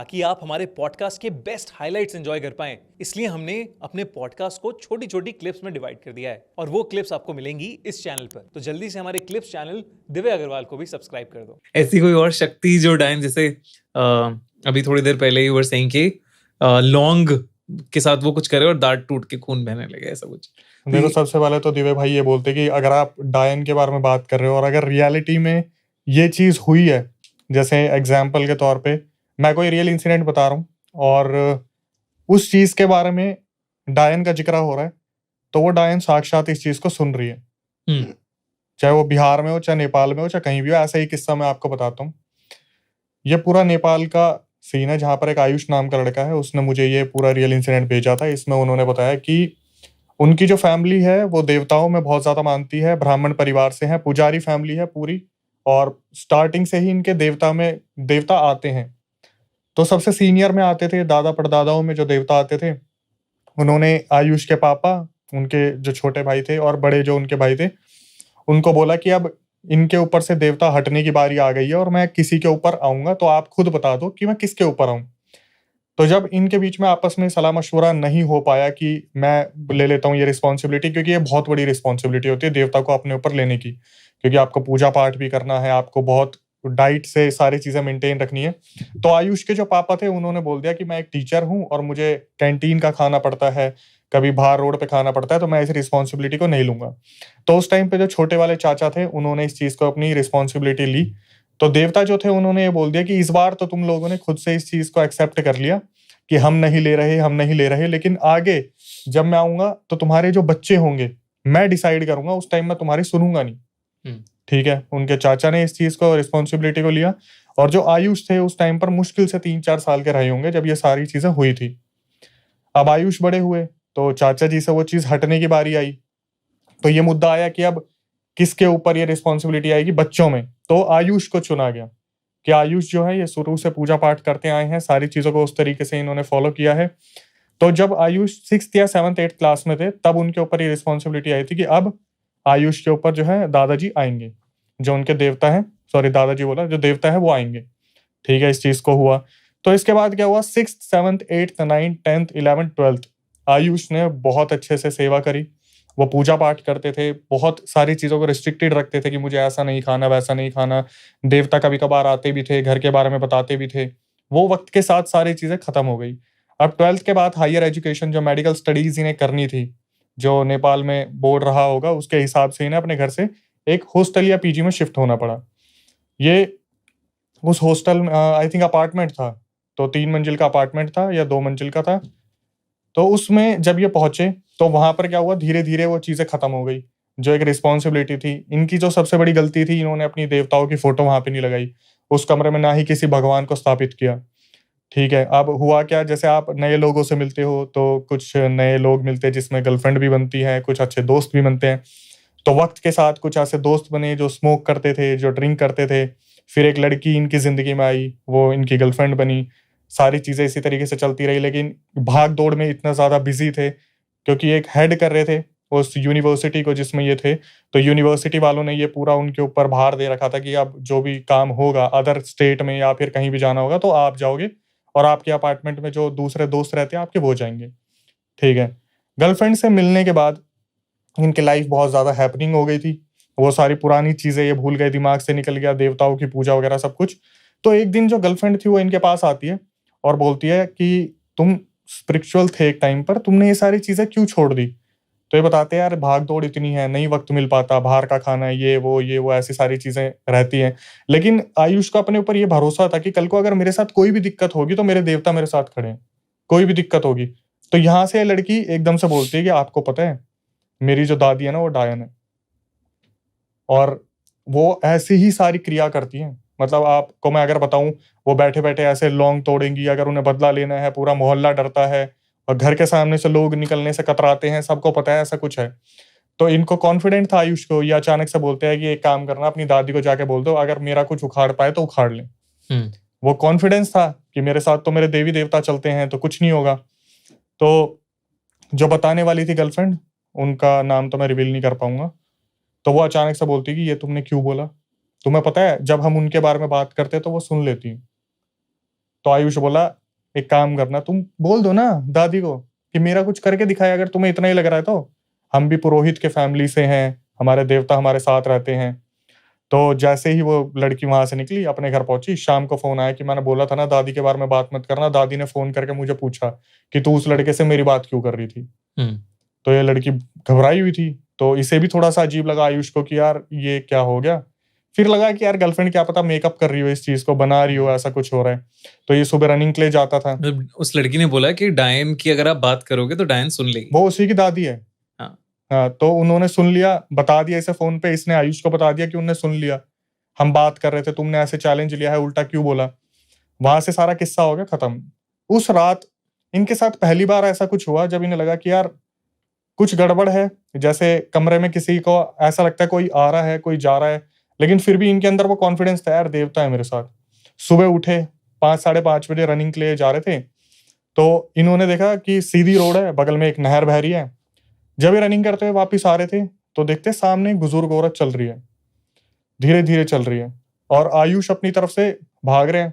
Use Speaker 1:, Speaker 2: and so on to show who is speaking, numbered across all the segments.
Speaker 1: ताकि आप हमारे पॉडकास्ट के बेस्ट हाइलाइट्स एंजॉय कर पाएं। इसलिए हमने अपने पॉडकास्ट को छोटी छोटी क्लिप्स में डिवाइड कर दिया है और वो क्लिप्स आपको मिलेंगी इस चैनल पर। तो जल्दी से हमारे क्लिप्स चैनल दिव्य अग्रवाल को भी सब्सक्राइब कर दो।
Speaker 2: ऐसी कोई और शक्ति जो डायन, जैसे अभी थोड़ी देर पहले ही वर सेइंग कि लौंग के साथ वो कुछ करे और दांत टूट के खून बहने लगे, ऐसा कुछ।
Speaker 3: देखो, सबसे पहले तो दिव्य भाई ये बोलते कि अगर आप डायन के बारे में बात कर रहे हो और अगर रियलिटी में ये चीज हुई है, जैसे एग्जाम्पल के तौर पे मैं कोई रियल इंसिडेंट बता रहा हूँ और उस चीज के बारे में डायन का जिक्र हो रहा है, तो वो डायन साक्षात इस चीज को सुन रही है। चाहे वो बिहार में हो, चाहे नेपाल में हो, चाहे कहीं भी हो। ऐसा ही किस्सा मैं आपको बताता हूँ। ये पूरा नेपाल का सीन है, जहाँ पर एक आयुष नाम का लड़का है, उसने मुझे ये पूरा रियल इंसिडेंट भेजा था। इसमें उन्होंने बताया कि उनकी जो फैमिली है वो देवताओं में बहुत ज्यादा मानती है, ब्राह्मण परिवार से है, पुजारी फैमिली है पूरी, और स्टार्टिंग से ही इनके देवता आते हैं। तो सबसे सीनियर में आते थे, दादा परदादाओं में जो देवता आते थे, उन्होंने आयुष के पापा, उनके जो छोटे भाई थे और बड़े जो उनके भाई थे, उनको बोला कि अब इनके ऊपर से देवता हटने की बारी आ गई है और मैं किसी के ऊपर आऊंगा, तो आप खुद बता दो कि मैं किसके ऊपर आऊं। तो जब इनके बीच में आपस में सलाह मशवरा नहीं हो पाया कि मैं ले लेता हूँ ये रिस्पॉन्सिबिलिटी, क्योंकि ये बहुत बड़ी रिस्पॉन्सिबिलिटी होती है देवता को अपने ऊपर लेने की, क्योंकि आपको पूजा पाठ भी करना है, आपको बहुत डाइट से सारी चीजें मेंटेन रखनी है। तो आयुष के जो पापा थे उन्होंने बोल दिया कि मैं एक टीचर हूँ और मुझे कैंटीन का खाना पड़ता है, कभी बाहर रोड पे खाना पड़ता है, तो मैं इस रिस्पॉन्सिबिलिटी को नहीं लूंगा। तो उस टाइम पे जो छोटे वाले चाचा थे उन्होंने इस चीज को अपनी रिस्पॉन्सिबिलिटी ली। तो देवता जो थे उन्होंने ये बोल दिया कि इस बार तो तुम लोगों ने खुद से इस चीज को एक्सेप्ट कर लिया कि हम नहीं ले रहे, लेकिन आगे जब मैं आऊंगा तो तुम्हारे जो बच्चे होंगे मैं डिसाइड करूंगा, उस टाइम मैं तुम्हारी सुनूंगा नहीं। ठीक है, उनके चाचा ने इस चीज को, रिस्पॉन्सिबिलिटी को लिया। और जो आयुष थे उस टाइम पर मुश्किल से 3-4 साल के रहे होंगे जब ये सारी चीजें हुई थी। अब आयुष बड़े हुए तो चाचा जी से वो चीज हटने की बारी आई, तो ये मुद्दा आया कि अब किसके ऊपर ये रिस्पॉन्सिबिलिटी आएगी, बच्चों में। तो आयुष को चुना गया कि आयुष जो है ये शुरू से पूजा पाठ करते आए हैं, सारी चीजों को उस तरीके से इन्होंने फॉलो किया है। तो जब आयुष 6th या 7th 8th क्लास में थे तब उनके ऊपर ये रिस्पॉन्सिबिलिटी आई थी कि अब आयुष के ऊपर जो है दादाजी आएंगे, जो उनके देवता है, सॉरी दादाजी बोला, जो देवता है वो आएंगे। ठीक है, इस चीज को हुआ। तो इसके बाद क्या हुआ, 6th 7th 8th 9th 10th 11th 12th Ayush ने बहुत अच्छे से सेवा करी। वो पूजा पाठ करते थे, बहुत सारी चीजों को रिस्ट्रिक्टेड रखते थे कि मुझे ऐसा नहीं खाना, वैसा नहीं खाना। देवता कभी कभार आते भी थे, घर के बारे में बताते भी थे। वो वक्त के साथ सारी चीजें खत्म हो गई। अब 12th के बाद हायर एजुकेशन, जो मेडिकल स्टडीज इन्हें करनी थी, जो नेपाल में बोर्ड रहा होगा उसके हिसाब से इन्हें अपने घर से एक हॉस्टल या पीजी में शिफ्ट होना पड़ा। ये उस हॉस्टल आई थिंक अपार्टमेंट था, तो 3 मंजिल का अपार्टमेंट था या 2 मंजिल का था। तो उसमें जब ये पहुंचे तो वहां पर क्या हुआ, धीरे धीरे वो चीजें खत्म हो गई। जो एक रिस्पॉन्सिबिलिटी थी इनकी, जो सबसे बड़ी गलती थी, इन्होंने अपनी देवताओं की फोटो वहां पे नहीं लगाई उस कमरे में, ना ही किसी भगवान को स्थापित किया। ठीक है, अब हुआ क्या, जैसे आप नए लोगों से मिलते हो तो कुछ नए लोग मिलते हैं जिसमें गर्लफ्रेंड भी बनती है, कुछ अच्छे दोस्त भी बनते हैं। तो वक्त के साथ कुछ ऐसे दोस्त बने जो स्मोक करते थे, जो ड्रिंक करते थे। फिर एक लड़की इनकी जिंदगी में आई, वो इनकी गर्लफ्रेंड बनी। सारी चीजें इसी तरीके से चलती रही, लेकिन भाग दौड़ में इतना ज्यादा बिजी थे क्योंकि एक हेड कर रहे थे उस यूनिवर्सिटी को जिसमें ये थे। तो यूनिवर्सिटी वालों ने ये पूरा उनके ऊपर भार दे रखा था कि अब जो भी काम होगा अदर स्टेट में या फिर कहीं भी जाना होगा तो आप जाओगे, और आपके अपार्टमेंट में जो दूसरे दोस्त रहते हैं आपके वो जाएंगे। ठीक है, गर्लफ्रेंड से मिलने के बाद इनकी लाइफ बहुत ज्यादा हैपनिंग हो गई थी। वो सारी पुरानी चीजें ये भूल गए, दिमाग से निकल गया, देवताओं की पूजा वगैरह सब कुछ। तो एक दिन जो गर्लफ्रेंड थी वो इनके पास आती है और बोलती है कि तुम स्पिरिचुअल थे एक टाइम पर, तुमने ये सारी चीजें क्यों छोड़ दी। तो ये बताते हैं यार भाग दौड़ इतनी है, नहीं वक्त मिल पाता, बाहर का खाना है, ये वो ऐसी सारी चीजें रहती हैं। लेकिन आयुष को अपने ऊपर ये भरोसा था कि कल को अगर मेरे साथ कोई भी दिक्कत होगी तो मेरे देवता मेरे साथ खड़े हैं, कोई भी दिक्कत होगी। तो यहाँ से लड़की एकदम से बोलती है कि आपको पता है मेरी जो दादी है ना वो डायन है, और वो ऐसी ही सारी क्रिया करती है। मतलब आपको मैं अगर बताऊं, वो बैठे बैठे ऐसे लौंग तोड़ेंगी, अगर उन्हें बदला लेना है, पूरा मोहल्ला डरता है और घर के सामने से लोग निकलने से कतराते हैं, सबको पता है ऐसा कुछ है। तो इनको कॉन्फिडेंट था आयुष को, ये अचानक से बोलते हैं कि एक काम करना, अपनी दादी को जाके बोल दो अगर मेरा कुछ उखाड़ पाए तो उखाड़ ले। वो कॉन्फिडेंस था कि मेरे साथ तो मेरे देवी देवता चलते हैं तो कुछ नहीं होगा। तो जो बताने वाली थी गर्लफ्रेंड, उनका नाम तो मैं रिवील नहीं कर पाऊंगा, तो वो अचानक से बोलती कि ये तुमने क्यों बोला, तुम्हें पता है जब हम उनके बारे में बात करते तो वो सुन लेती। तो आयुष बोला एक काम करना, तुम बोल दो ना दादी को कि मेरा कुछ करके दिखाए, अगर तुम्हें इतना ही लग रहा है तो हम भी पुरोहित के फैमिली से हैं, हमारे देवता हमारे साथ रहते हैं। तो जैसे ही वो लड़की वहां से निकली, अपने घर पहुंची, शाम को फोन आया कि मैंने बोला था ना दादी के बारे में बात मत करना, दादी ने फोन करके मुझे पूछा कि तू उस लड़के से मेरी बात क्यों कर रही थी। तो ये लड़की घबराई हुई थी, तो इसे भी थोड़ा सा अजीब लगा आयुष को कि यार ये क्या हो गया। फिर लगा कि यार गर्लफ्रेंड क्या पता मेकअप कर रही हो, इस चीज को बना रही हो, ऐसा कुछ हो रहा है। तो ये सुबह रनिंग के लिए जाता था।
Speaker 2: मतलब उस लड़की ने बोला कि डायन की अगर आप बात करोगे तो डायन सुन लेगी।
Speaker 3: वो उसी की दादी है।
Speaker 2: हाँ।
Speaker 3: हाँ, तो उन्होंने सुन लिया, बता दिया इसे फोन पे, इसने आयुष को बता दिया कि उन्होंने सुन लिया, हम बात कर रहे थे, तुमने ऐसे चैलेंज लिया है, उल्टा क्यों बोला। वहां से सारा किस्सा हो गया खत्म। उस रात इनके साथ पहली बार ऐसा कुछ हुआ जब इन्हें लगा कि यार कुछ गड़बड़ है। जैसे कमरे में किसी को ऐसा लगता है कोई आ रहा है, कोई जा रहा है, लेकिन फिर भी इनके अंदर वो कॉन्फिडेंस था, यार देवता है मेरे साथ। सुबह उठे 5-5:30 बजे रनिंग के लिए जा रहे थे, तो इन्होंने देखा कि सीधी रोड है, बगल में एक नहर बह रही है। जब ये रनिंग करते हुए वापिस आ रहे थे तो देखते सामने एक बुजुर्ग औरत चल रही है, धीरे धीरे चल रही है, और आयुष अपनी तरफ से भाग रहे हैं,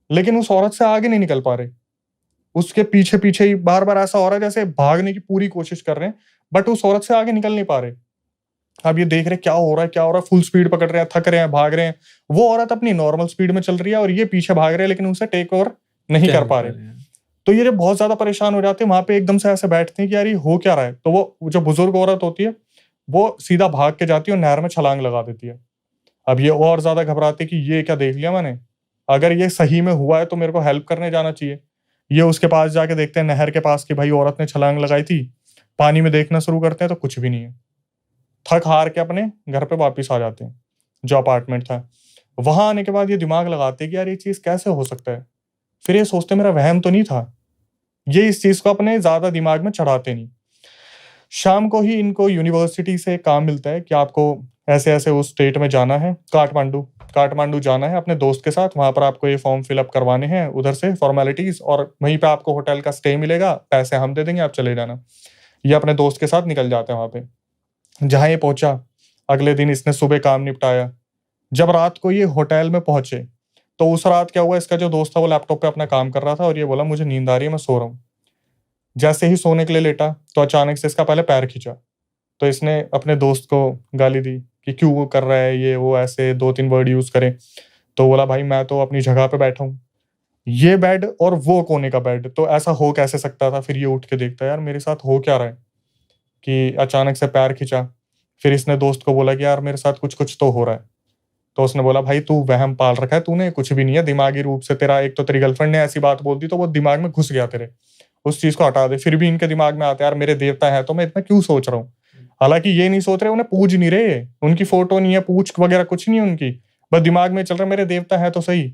Speaker 3: लेकिन उस औरत से आगे नहीं निकल पा रहे। उसके पीछे पीछे ही बार बार ऐसा हो रहा है जैसे भागने की पूरी कोशिश कर रहे हैं, बट उस औरत से आगे निकल नहीं पा रहे। अब ये देख रहे क्या हो रहा है, क्या हो रहा है, फुल स्पीड पकड़ रहे हैं, थक रहे हैं, भाग रहे हैं। वो औरत अपनी नॉर्मल स्पीड में चल रही है और ये पीछे भाग रहे हैं, लेकिन उसे टेक ओवर नहीं कर पा रहे। तो ये जब बहुत ज्यादा परेशान हो जाते हैं, वहां पे एकदम से ऐसे बैठते हैं कि यार ये हो क्या रहा है। तो वो जो बुजुर्ग औरत होती है वो सीधा भाग के जाती है और नहर में छलांग लगा देती है। अब ये और ज्यादा घबराते कि ये क्या देख लिया मैंने, अगर ये सही में हुआ है तो मेरे को हेल्प करने जाना चाहिए। ये उसके पास जाके देखते हैं नहर के पास कि भाई औरत ने छलांग लगाई थी। पानी में देखना शुरू करते हैं तो कुछ भी नहीं है। थक हार के अपने घर पे वापस आ जाते हैं, जो अपार्टमेंट था। वहां आने के बाद ये दिमाग लगाते कि यार ये चीज कैसे हो सकता है। फिर ये सोचते मेरा वहम तो नहीं था। ये इस चीज को अपने ज्यादा दिमाग में चढ़ाते नहीं। शाम को ही इनको यूनिवर्सिटी से काम मिलता है कि आपको ऐसे ऐसे उस स्टेट में जाना है, काठमांडू जाना है अपने दोस्त के साथ। वहां पर आपको ये फॉर्म फिलअप करवाने हैं, उधर से फॉर्मेलिटीज, और वहीं पे आपको होटल का स्टे मिलेगा, पैसे हम दे देंगे, आप चले जाना। ये अपने दोस्त के साथ निकल जाते हैं वहां पे। जहां ये पहुंचा, अगले दिन इसने सुबह काम निपटाया। जब रात को ये होटल में पहुंचे तो उस रात क्या हुआ, इसका जो दोस्त था वो लैपटॉप पे अपना काम कर रहा था और ये बोला मुझे नींद आ रही है, मैं सो रहा हूँ। जैसे ही सोने के लिए लेटा तो अचानक से इसका पहले पैर खींचा। तो इसने अपने दोस्त को गाली दी कि क्यों वो कर रहा है, ये वो, ऐसे 2-3 वर्ड यूज करे। तो बोला भाई मैं तो अपनी जगह पे बैठा हूँ, ये बेड और वो कोने का बेड, तो ऐसा हो कैसे सकता था। फिर ये उठ के देखता है यार मेरे साथ हो क्या रहा है, कि अचानक से पैर खींचा। फिर इसने दोस्त को बोला कि यार मेरे साथ कुछ कुछ तो हो रहा है। तो उसने बोला भाई तू वहम पाल रखा है तूने, कुछ भी नहीं है, दिमागी रूप से तेरा, एक तो तेरी गर्लफ्रेंड ने ऐसी बात बोल दी तो वो दिमाग में घुस गया तेरे, उस चीज को हटा दे। फिर भी इनके दिमाग में आता है यार मेरे देवता है तो मैं इतना क्यों सोच रहा हूँ। हालांकि ये नहीं सोच रहे, उन्हें पूज नहीं रहे, उनकी फोटो नहीं है, पूछ वगैरह कुछ नहीं है उनकी, बस दिमाग में चल रहा है मेरे देवता है तो सही।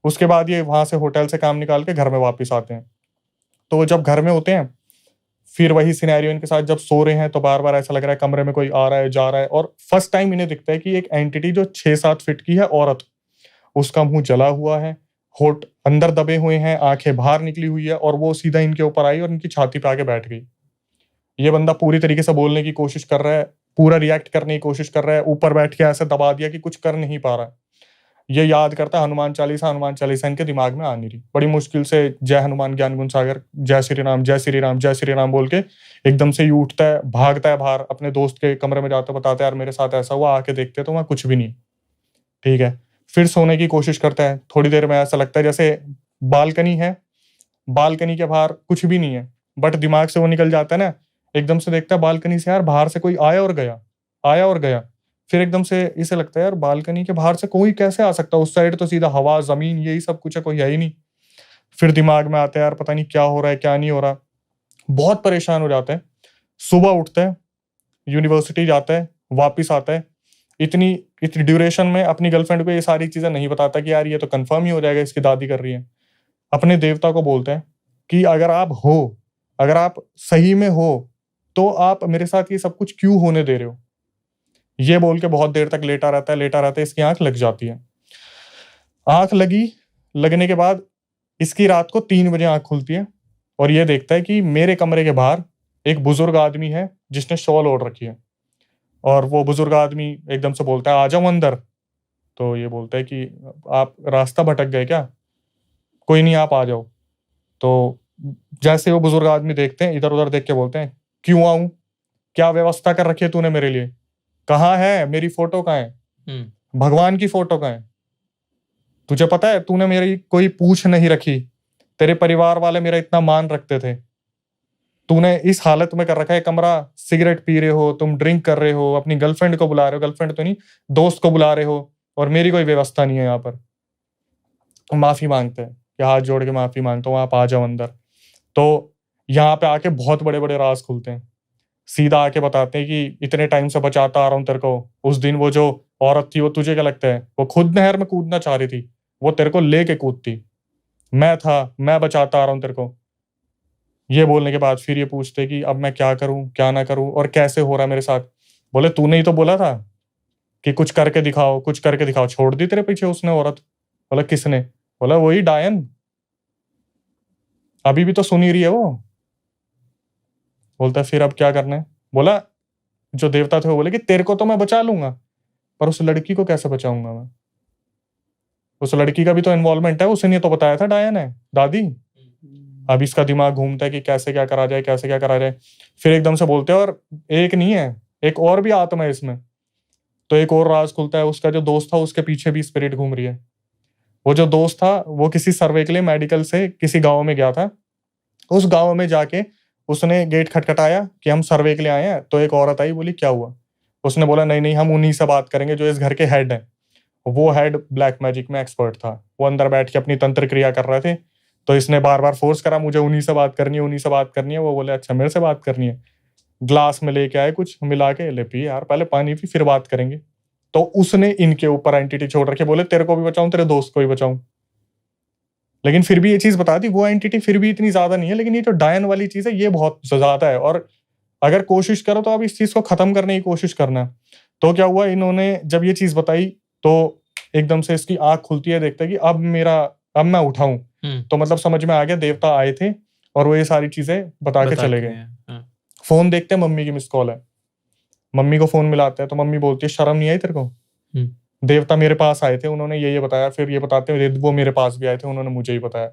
Speaker 3: उसके बाद ये वहां से होटल से काम निकाल के घर में वापस आते हैं। तो जब घर में होते हैं फिर वही सिनेरियो इनके साथ, जब सो रहे हैं तो बार बार ऐसा लग रहा है कमरे में कोई आ रहा है जा रहा है। और फर्स्ट टाइम इन्हें दिखता है कि एक एंटिटी जो 6-7 फीट की है औरत, उसका मुंह जला हुआ है, होठ अंदर दबे हुए हैं, आंखें बाहर निकली हुई है, और वो सीधा इनके ऊपर आई और इनकी छाती पे आके बैठ गई। ये बंदा पूरी तरीके से बोलने की कोशिश कर रहा है, पूरा रिएक्ट करने की कोशिश कर रहा है, ऊपर बैठ के ऐसे दबा दिया कि कुछ कर नहीं पा रहा। ये याद करता है हनुमान चालीसा इनके दिमाग में आ नहीं रही। बड़ी मुश्किल से जय हनुमान ज्ञान गुण सागर, जय श्री राम जय श्री राम जय श्री राम बोल के एकदम से ही उठता है, भागता है बाहर, अपने दोस्त के कमरे में जाता, बताता है यार मेरे साथ ऐसा हुआ, आके देखते तो वहां कुछ भी नहीं। ठीक है, फिर सोने की कोशिश करता है। थोड़ी देर में ऐसा लगता है जैसे बालकनी है, बालकनी के बाहर कुछ भी नहीं है, बट दिमाग से वो निकल जाता है ना। एकदम से देखता है बालकनी से यार बाहर से कोई आया और गया, आया और गया। फिर एकदम से इसे लगता है यार बालकनी के बाहर से कोई कैसे आ सकता है, उस साइड तो सीधा हवा जमीन यही सब कुछ है, कोई है ही नहीं। फिर दिमाग में आता है यार पता नहीं क्या हो रहा है क्या नहीं हो रहा, बहुत परेशान हो जाता है। सुबह उठता है, यूनिवर्सिटी जाता है, वापिस आता है। इतनी ड्यूरेशन में अपनी गर्लफ्रेंड को ये सारी चीजें नहीं बताता कि यार ये तो कंफर्म ही हो जाएगा इसकी दादी कर रही है। अपने देवता को बोलते हैं कि अगर आप हो, अगर आप सही में हो तो आप मेरे साथ ये सब कुछ क्यों होने दे रहे हो। ये बोल के बहुत देर तक लेटा रहता है, इसकी आंख लग जाती है। आंख लगने के बाद इसकी रात को 3 बजे आंख खुलती है और ये देखता है कि मेरे कमरे के बाहर एक बुजुर्ग आदमी है जिसने शॉल ओढ़ रखी है। और वो बुजुर्ग आदमी एकदम से बोलता है आ जाओ अंदर। तो ये बोलता है कि आप रास्ता भटक गए क्या, कोई नहीं आप आ जाओ। तो जैसे वो बुजुर्ग आदमी देखते हैं, इधर उधर देख के बोलते हैं क्यों आऊं, क्या व्यवस्था कर रखी है तूने मेरे लिए, कहाँ है मेरी फोटो, कहाँ है भगवान की फोटो, कहाँ है, तुझे पता है तूने मेरी कोई पूछ नहीं रखी, तेरे परिवार वाले मेरा इतना मान रखते थे, तूने इस हालत में कर रखा है कमरा, सिगरेट पी रहे हो, तुम ड्रिंक कर रहे हो, अपनी गर्लफ्रेंड को बुला रहे हो, गर्लफ्रेंड तो नहीं दोस्त को बुला रहे हो, और मेरी कोई व्यवस्था नहीं है यहाँ पर। माफी मांगते हैं कि हाथ जोड़ के माफी मांगता हूँ, आप आ जाओ अंदर। तो यहाँ पे आके बहुत बड़े बड़े राज खुलते हैं, सीधा आके बताते हैं कि इतने टाइम से बचाता आ रहा हूँ तेरे को, उस दिन वो जो औरत थी वो तुझे क्या लगता है वो खुद नहर में कूदना चाह रही थी, वो तेरे को लेके कूदती, मैं था, मैं बचाता आ रहा हूँ तेरे को। ये बोलने के बाद फिर ये पूछते कि अब मैं क्या करूं क्या ना करूं और कैसे हो रहा है मेरे साथ। बोले तूने ही तो बोला था कि कुछ करके दिखाओ, कुछ करके दिखाओ, छोड़ दी तेरे पीछे उसने औरत। बोला किसने? बोला वही डायन, अभी भी तो सुन ही रही है वो। बोलता फिर अब क्या करना है? बोला जो देवता थे वो बोले कि तेरे को तो मैं बचा लूंगा, पर उस लड़की को कैसे बचाऊंगा मैं? उस लड़की का भी तो इन्वॉल्वमेंट है, उसने तो बताया था डायन है दादी। अब इसका दिमाग घूमता है कि कैसे क्या करा जाए, कैसे क्या करा जाए। फिर एकदम से बोलते हैं और एक नहीं है, एक और भी आत्मा है इसमें। तो एक और राज खुलता है, उसका जो दोस्त था उसके पीछे भी स्पिरिट घूम रही है। वो जो दोस्त था वो किसी सर्वे के लिए मेडिकल से किसी गांव में गया था। उस गांव में जाके उसने गेट खटखटाया कि हम सर्वे के लिए आए हैं। तो एक औरत आई, बोली क्या हुआ? उसने बोला नहीं नहीं हम उन्हीं से बात करेंगे जो इस घर के हेड हैं। वो हेड ब्लैक मैजिक में एक्सपर्ट था, वो अंदर बैठ के अपनी तंत्र क्रिया कर रहे थे। तो इसने बार बार फोर्स करा मुझे उन्हीं से बात करनी है, उन्हीं से बात करनी है। वो बोले अच्छा मेरे से बात करनी है। ग्लास में लेके आए कुछ मिला के, ले पी यार, पहले पानी पी फिर बात करेंगे। तो उसने इनके ऊपर एंटिटी छोड़ रखे, बोले तेरे को भी बचाऊं तेरे दोस्त को भी बचाऊं। लेकिन फिर भी ये चीज बता दी, वो एंटिटी फिर भी इतनी ज्यादा नहीं है, लेकिन ये जो डायन वाली चीज है ये बहुत ज्यादा है। और अगर कोशिश करो तो आप इस चीज को खत्म करने की कोशिश करना। तो क्या हुआ, इन्होंने जब ये चीज बताई तो एकदम से इसकी आंख खुलती है, देखता है कि अब मैं उठाऊं। तो मतलब समझ में आ गया देवता आए थे और वो ये सारी चीजें बता के चले गए। फोन देखते हैं, मम्मी की मिस कॉल है, मम्मी को फोन मिलाते हैं तो मम्मी बोलती है शर्म नहीं आई तेरे को? देवता मेरे पास आए थे, उन्होंने ये बताया। फिर ये बताते हैं वो मेरे पास भी आए थे, उन्होंने मुझे ही बताया।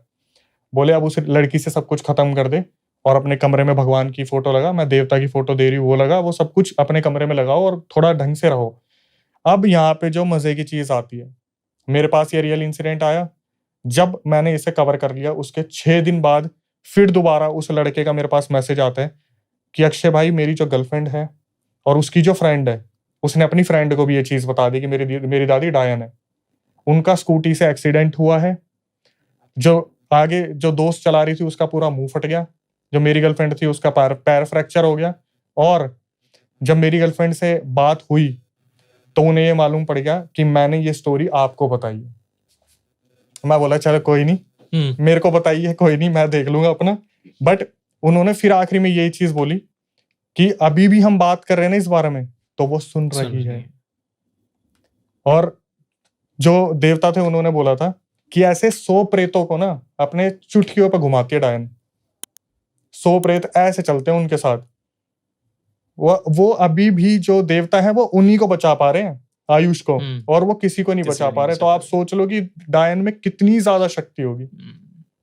Speaker 3: बोले अब उस लड़की से सब कुछ खत्म कर दे और अपने कमरे में भगवान की फोटो लगा, मैं देवता की फोटो दे रही हूँ वो लगा, वो सब कुछ अपने कमरे में लगाओ और थोड़ा ढंग से रहो। अब यहाँ पे जो मजे की चीज आती है, मेरे पास ये रियल इंसिडेंट आया। जब मैंने इसे कवर कर लिया उसके 6 दिन बाद फिर दोबारा उस लड़के का मेरे पास मैसेज आता है कि अक्षय भाई मेरी जो गर्लफ्रेंड है और उसकी जो फ्रेंड है, उसने अपनी फ्रेंड को भी ये चीज बता दी कि मेरी दादी डायन है। उनका स्कूटी से एक्सीडेंट हुआ है, जो आगे जो दोस्त चला रही थी उसका पूरा मुंह फट गया, जो मेरी गर्लफ्रेंड थी उसका पैर फ्रैक्चर हो गया। और जब मेरी गर्लफ्रेंड से बात हुई तो उन्हें ये मालूम पड़ गया कि मैंने ये स्टोरी आपको बताई है। मैं बोला चलो कोई नहीं, मेरे को बताइए, कोई नहीं मैं देख लूंगा अपना। बट उन्होंने फिर आखिरी में यही चीज बोली कि अभी भी हम बात कर रहे हैं ना इस बारे में, तो वो सुन रही है। और जो देवता थे उन्होंने बोला था कि ऐसे 100 प्रेतों को ना अपने चुटकियों पे घुमाती है डायन। 100 प्रेत ऐसे चलते हैं उनके साथ। वो अभी भी जो देवता है वो उन्हीं को बचा पा रहे हैं, आयुष को, और वो किसी को नहीं बचा पा रहे। तो आप सोच लो कि डायन में कितनी ज्यादा शक्ति होगी।